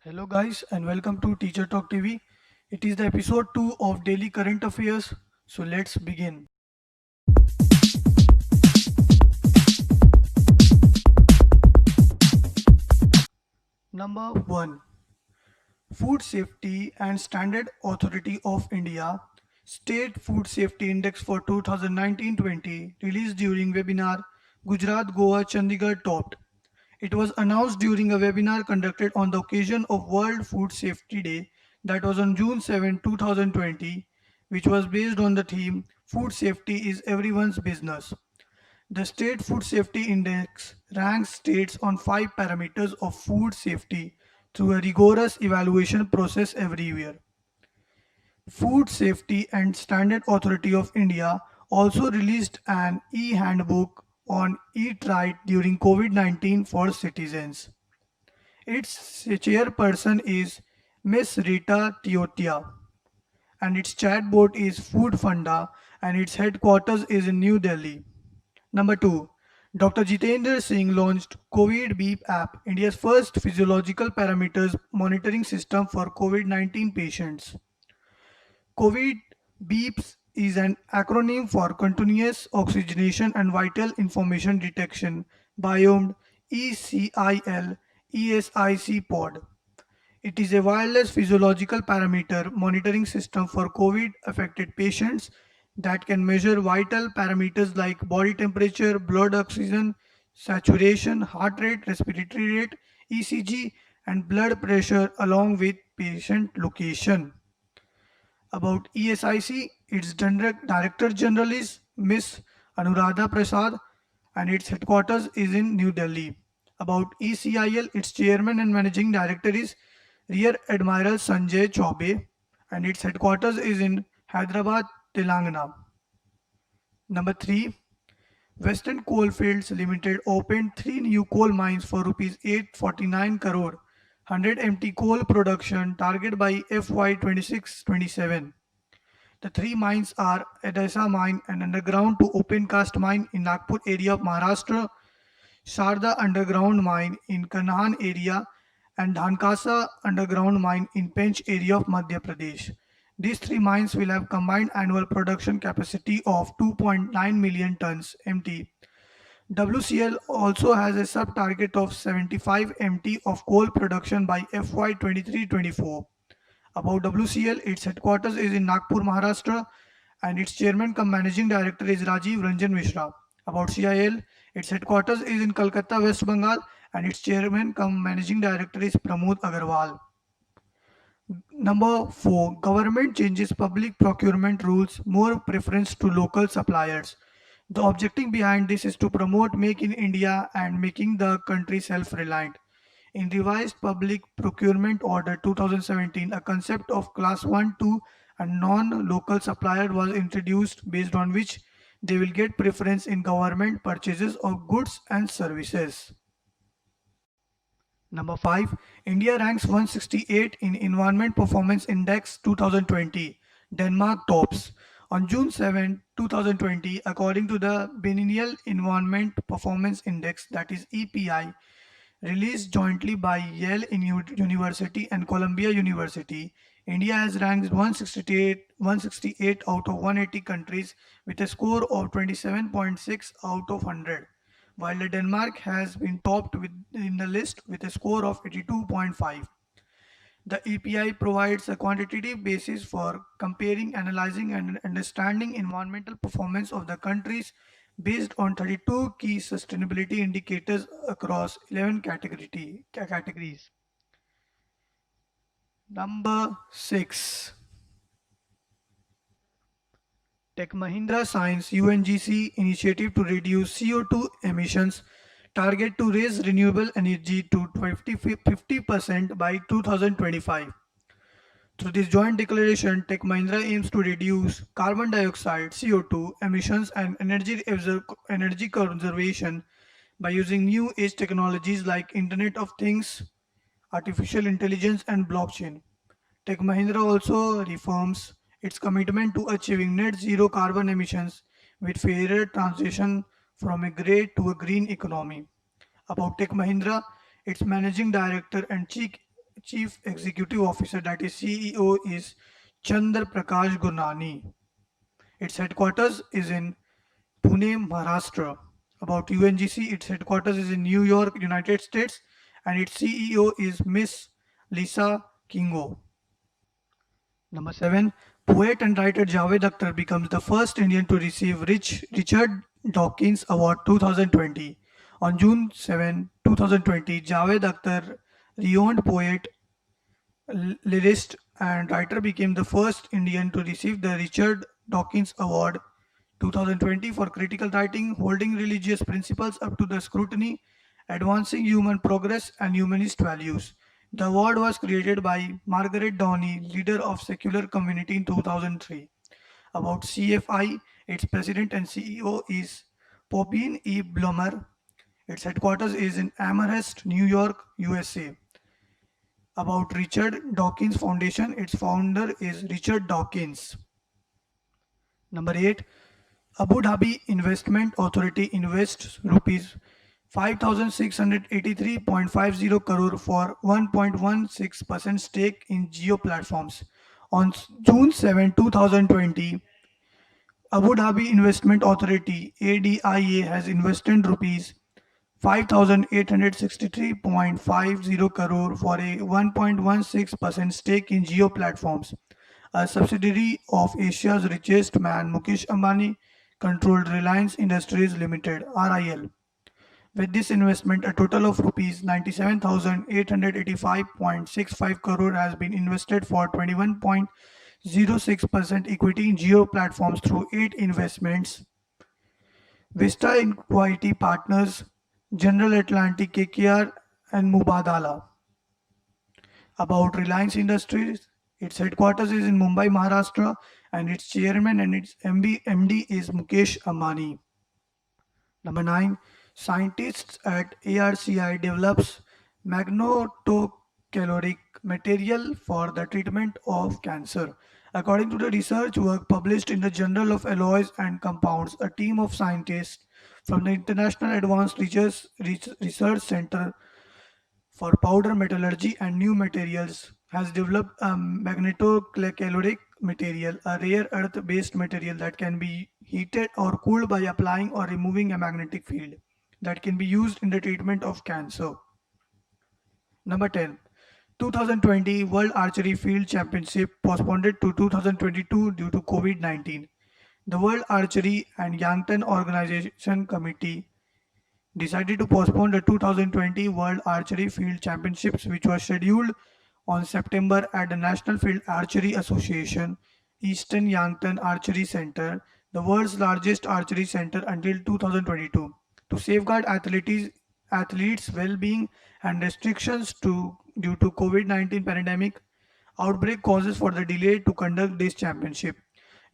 Hello, guys, and welcome to Teacher Talk TV. It is the episode 2 of Daily Current Affairs. So let's begin. Number 1. Food Safety and Standard Authority of India State Food Safety Index for 2019-20 released during webinar Gujarat, Goa, Chandigarh topped. It was announced during a webinar conducted on the occasion of World Food Safety Day that was on June 7, 2020, which was based on the theme Food Safety is Everyone's Business. The State Food Safety Index ranks states on five parameters of food safety through a rigorous evaluation process every year. Food Safety and Standard Authority of India also released an e-handbook on Eat Right during COVID-19 for citizens. Its chairperson is Miss Rita Tiotia and its chatbot is Food Funda and its headquarters is in New Delhi. Number 2. Dr. Jitendra Singh launched COVID Beep app, India's first physiological parameters monitoring system for COVID-19 patients. COVID BEEPS is an acronym for Continuous Oxygenation and Vital Information Detection, Biomed ECIL ESIC pod. It is a wireless physiological parameter monitoring system for COVID affected patients that can measure vital parameters like body temperature, blood oxygen saturation, heart rate, respiratory rate, ECG, and blood pressure along with patient location. About ESIC, its Director General is Miss Anuradha Prasad and its headquarters is in New Delhi. About ECIL, its Chairman and Managing Director is Rear Admiral Sanjay Chaube and its headquarters is in Hyderabad, Telangana. Number 3. Western Coalfields Limited opened three new coal mines for rupees 849 crore, 100 MT coal production target by FY 26-27. The three mines are Edessa mine, an underground to open cast mine in Nagpur area of Maharashtra, Sharda underground mine in Kanhan area, and Dhankasa underground mine in Pench area of Madhya Pradesh. These three mines will have combined annual production capacity of 2.9 million tons MT. WCL also has a sub target of 75 MT of coal production by FY 23-24. About WCL, its headquarters is in Nagpur, Maharashtra, and its chairman cum managing director is Rajiv Ranjan Mishra. About CIL, its headquarters is in Kolkata, West Bengal, and its chairman cum managing director is Pramod Agarwal. Number 4. Government changes public procurement rules, more preference to local suppliers. The objective behind this is to promote Make in India and making the country self-reliant. In revised Public Procurement Order 2017, a concept of Class 1, 2 and non-local supplier was introduced based on which they will get preference in government purchases of goods and services. Number 5. India ranks 168 in Environment Performance Index 2020. Denmark tops. On June 7, 2020, according to the Biennial Environment Performance Index, that is EPI, released jointly by Yale University and Columbia University, India has ranked 168 out of 180 countries with a score of 27.6 out of 100, while Denmark has been topped in the list with a score of 82.5. The EPI provides a quantitative basis for comparing, analyzing, and understanding environmental performance of the countries based on 32 key sustainability indicators across 11 categories. Number 6. Tech Mahindra Science UNGC initiative to reduce CO2 emissions target to raise renewable energy to 50% by 2025. Through this joint declaration, Tech Mahindra aims to reduce carbon dioxide (CO2) emissions and energy conservation by using new age technologies like Internet of Things, artificial intelligence, and blockchain. Tech Mahindra also reaffirms its commitment to achieving net zero carbon emissions with fairer transition from a grey to a green economy. About Tech Mahindra, its managing director and Chief Executive Officer, that is CEO, is Chandra Prakash Gurnani. Its headquarters is in Pune, Maharashtra. About UNGC, its headquarters is in New York, United States, and its CEO is Miss Lisa Kingo. Number 7. Poet and writer Javed Akhtar becomes the first Indian to receive Richard Dawkins Award 2020. On June 7, 2020, Javed Akhtar, renowned poet, lyricist, and writer, became the first Indian to receive the Richard Dawkins Award 2020 for critical writing, holding religious principles up to the scrutiny, advancing human progress and humanist values. The award was created by Margaret Downey, leader of secular community in 2003. About CFI, its president and CEO is Popin E. Blummer. Its headquarters is in Amherst, New York, USA. About Richard Dawkins Foundation, its founder is Richard Dawkins. Number 8. Abu Dhabi Investment Authority invests rupees 5,683.50 crore for 1.16% stake in Geo Platforms. On June 7, 2020, Abu Dhabi Investment Authority ADIA has invested rupees 5,863.50 crore for a 1.16% stake in Geo Platforms, a subsidiary of Asia's richest man Mukesh Ambani controlled Reliance Industries Limited (RIL). With this investment, a total of rupees 97,885.65 crore has been invested for 21.06% equity in Geo Platforms through 8 investments: Vista Equity Partners, General Atlantic, KKR, and Mubadala. About Reliance Industries, its headquarters is in Mumbai, Maharashtra, and its chairman and its MD is Mukesh Ambani. Number 9. Scientists at ARCI develops magnetocaloric material for the treatment of cancer. According to the research work published in the Journal of Alloys and Compounds, a team of scientists from the International Advanced Research Center for Powder Metallurgy and New Materials has developed a magnetocaloric material, a rare earth-based material that can be heated or cooled by applying or removing a magnetic field that can be used in the treatment of cancer. Number 10. 2020 World Archery Field Championship postponed to 2022 due to COVID-19. The World Archery and Yankton Organization Committee decided to postpone the 2020 World Archery Field Championships, which was scheduled on September at the National Field Archery Association, Eastern Yankton Archery Center, the world's largest archery center, until 2022. To safeguard athletes' well-being and restrictions due to COVID-19 pandemic outbreak causes for the delay to conduct this championship.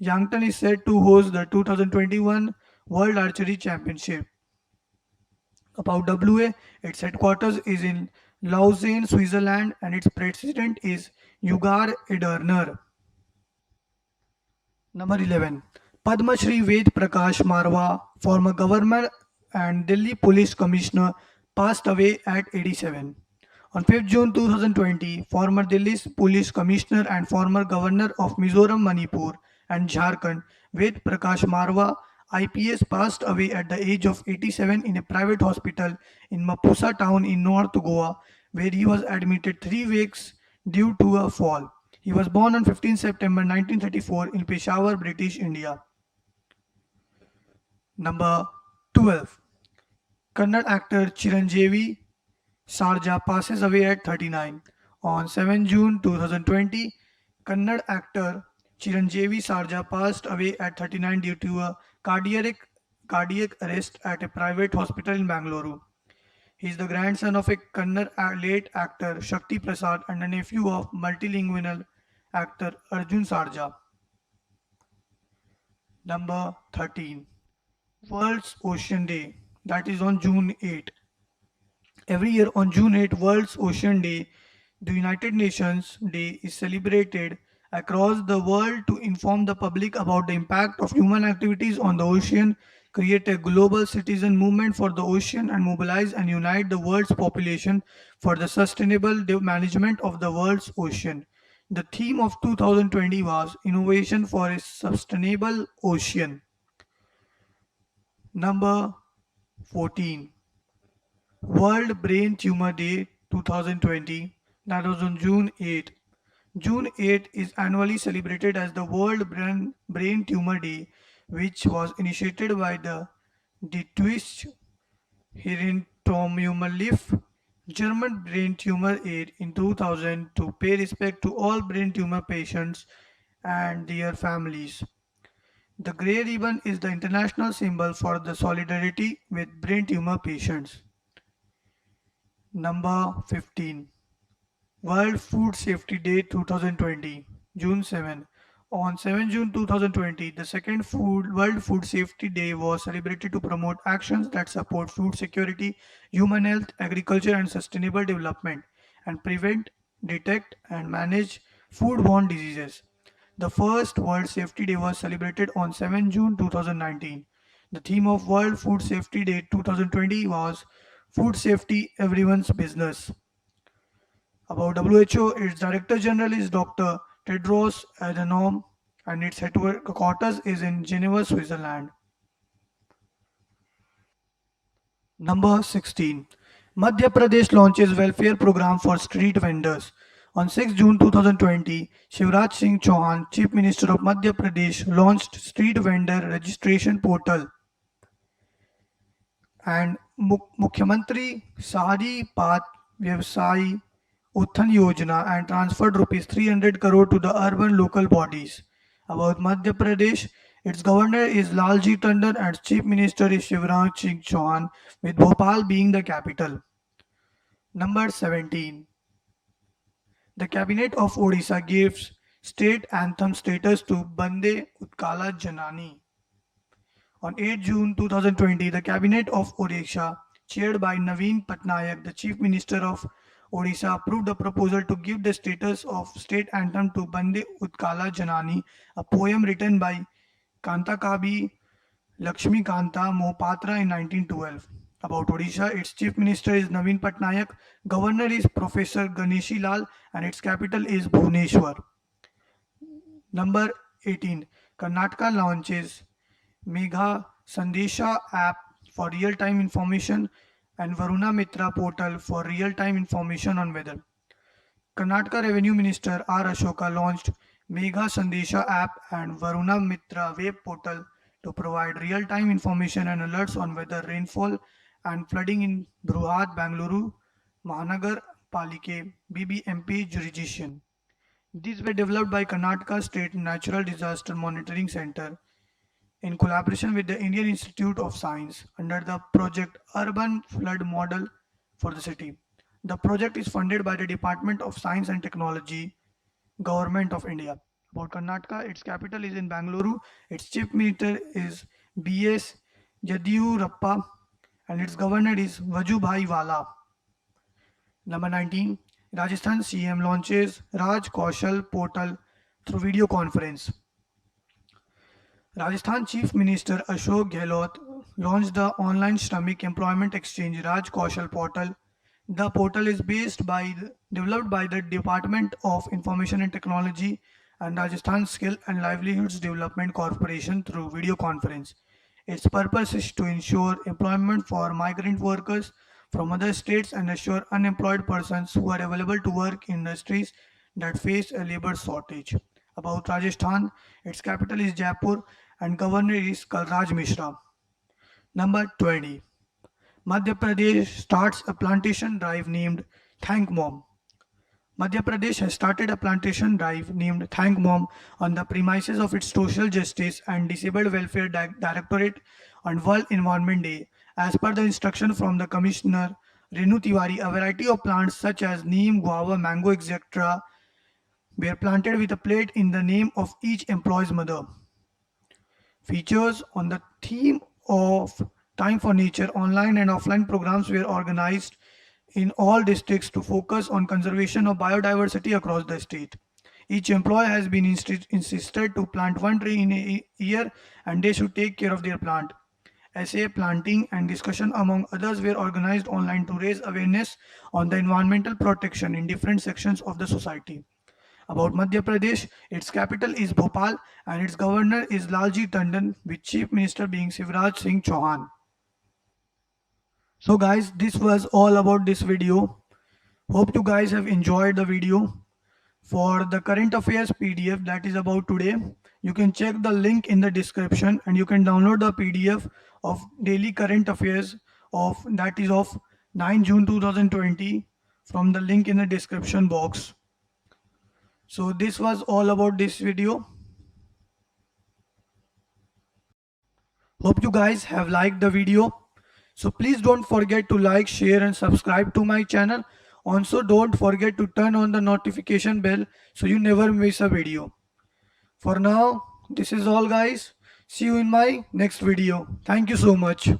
Yankton is set to host the 2021 World Archery Championship. About WA, its headquarters is in Lausanne, Switzerland, and its president is Yugar Ederner. Number 11. Padma Shri Ved Prakash Marwa, former governor and Delhi Police Commissioner, passed away at 87. On 5th June 2020, former Delhi Police Commissioner and former Governor of Mizoram, Manipur, and Jharkhand, Ved Prakash Marwa, IPS, passed away at the age of 87 in a private hospital in Mapusa town in North Goa, where he was admitted 3 weeks due to a fall. He was born on 15 September 1934 in Peshawar, British India. Number 12. Kannada actor Chiranjeevi Sarja passes away at 39. On 7 June 2020, Kannada actor Chiranjeevi Sarja passed away at 39 due to a cardiac arrest at a private hospital in Bangalore. He is the grandson of a Kannada late actor Shakti Prasad and a nephew of multilingual actor Arjun Sarja. Number 13. World's Ocean Day, that is on June 8. Every year on June 8, World's Ocean Day, the United Nations Day, is celebrated across the world to inform the public about the impact of human activities on the ocean, create a global citizen movement for the ocean, and mobilize and unite the world's population for the sustainable management of the world's ocean. The theme of 2020 was Innovation for a Sustainable Ocean. Number 14. World Brain Tumor Day 2020, that was on June 8. June 8 is annually celebrated as the World Brain Tumor Day, which was initiated by the Dietrich Hieronymus German Brain Tumor Aid in 2000 to pay respect to all brain tumor patients and their families. The grey ribbon is the international symbol for the solidarity with brain tumor patients. Number 15. World Food Safety Day 2020, June 7. On 7 June 2020, the second World Food Safety Day was celebrated to promote actions that support food security, human health, agriculture, and sustainable development, and prevent, detect, and manage foodborne diseases. The first World Safety Day was celebrated on 7 June 2019. The theme of World Food Safety Day 2020 was Food Safety Everyone's Business. About WHO, its Director General is Dr. Tedros Adhanom and its headquarters is in Geneva, Switzerland. Number 16. Madhya Pradesh launches welfare program for street vendors. On 6 June 2020, Shivraj Singh Chauhan, Chief Minister of Madhya Pradesh, launched street vendor registration portal and Mukhyamantri Sahari Path Vyavsayi Uthan Yojana and transferred rupees 300 crore to the urban local bodies. About Madhya Pradesh, its governor is Lalji Tandon and its chief minister is Shivraj Singh Chauhan, with Bhopal being the capital. Number 17. The cabinet of Odisha gives state anthem status to Bande Utkala Janani. On 8 June 2020, the cabinet of Odisha, chaired by Naveen Patnaik, the chief minister of Odisha, approved a proposal to give the status of state anthem to Bande Utkala Janani, a poem written by Kantakabi Lakshmi Kanta Mohapatra in 1912. About Odisha, its chief minister is Naveen Patnaik, governor is Professor Ganeshi Lal, and its capital is Bhubaneswar. Number 18. Karnataka launches Megha Sandesha app for real-time information and Varuna Mitra portal for real-time information on weather. Karnataka Revenue Minister R. Ashoka launched Megha Sandesha app and Varuna Mitra web portal to provide real-time information and alerts on weather, rainfall and flooding in Bruhat, Bangalore, Mahanagar Palike, BBMP jurisdiction. These were developed by Karnataka State Natural Disaster Monitoring Center in collaboration with the Indian Institute of Science under the project Urban Flood Model for the city. The project is funded by the Department of Science and Technology, Government of India. About Karnataka, its capital is in Bangalore, its chief minister is B.S. Yadiyurappa and its governor is Vajubhai Wala. Number 19. Rajasthan CM launches Raj Kaushal portal through video conference. Rajasthan Chief Minister Ashok Gehlot launched the online Shramik Employment Exchange Raj Kaushal portal. The portal is developed by the Department of Information and Technology and Rajasthan Skill and Livelihoods Development Corporation through video conference. Its purpose is to ensure employment for migrant workers from other states and assure unemployed persons who are available to work in industries that face a labor shortage. About Rajasthan, its capital is Jaipur and governor is Kalraj Mishra. Number 20. Madhya Pradesh starts a plantation drive named Thank Mom. Madhya Pradesh has started a plantation drive named Thank Mom on the premises of its Social Justice and Disabled Welfare Directorate on World Environment Day. As per the instruction from the Commissioner Renu Tiwari, a variety of plants such as neem, guava, mango, etc. were planted with a plate in the name of each employee's mother. Features on the theme of Time for Nature online and offline programs were organized in all districts to focus on conservation of biodiversity across the state. Each employee has been insisted to plant one tree in a year and they should take care of their plant. essay, planting, and discussion, among others, were organized online to raise awareness on the environmental protection in different sections of the society. About Madhya Pradesh, its capital is Bhopal and its governor is Lalji Tandon, with Chief Minister being Shivraj Singh Chauhan. So guys, this was all about this video. Hope you guys have enjoyed the video. For the current affairs PDF that is about today, you can check the link in the description and you can download the PDF of daily current affairs of that is of 9 June 2020 from the link in the description box. So this was all about this video. Hope you guys have liked the video. So please don't forget to like, share and subscribe to my channel. Also don't forget to turn on the notification bell so you never miss a video. For now, this is all guys. See you in my next video. Thank you so much.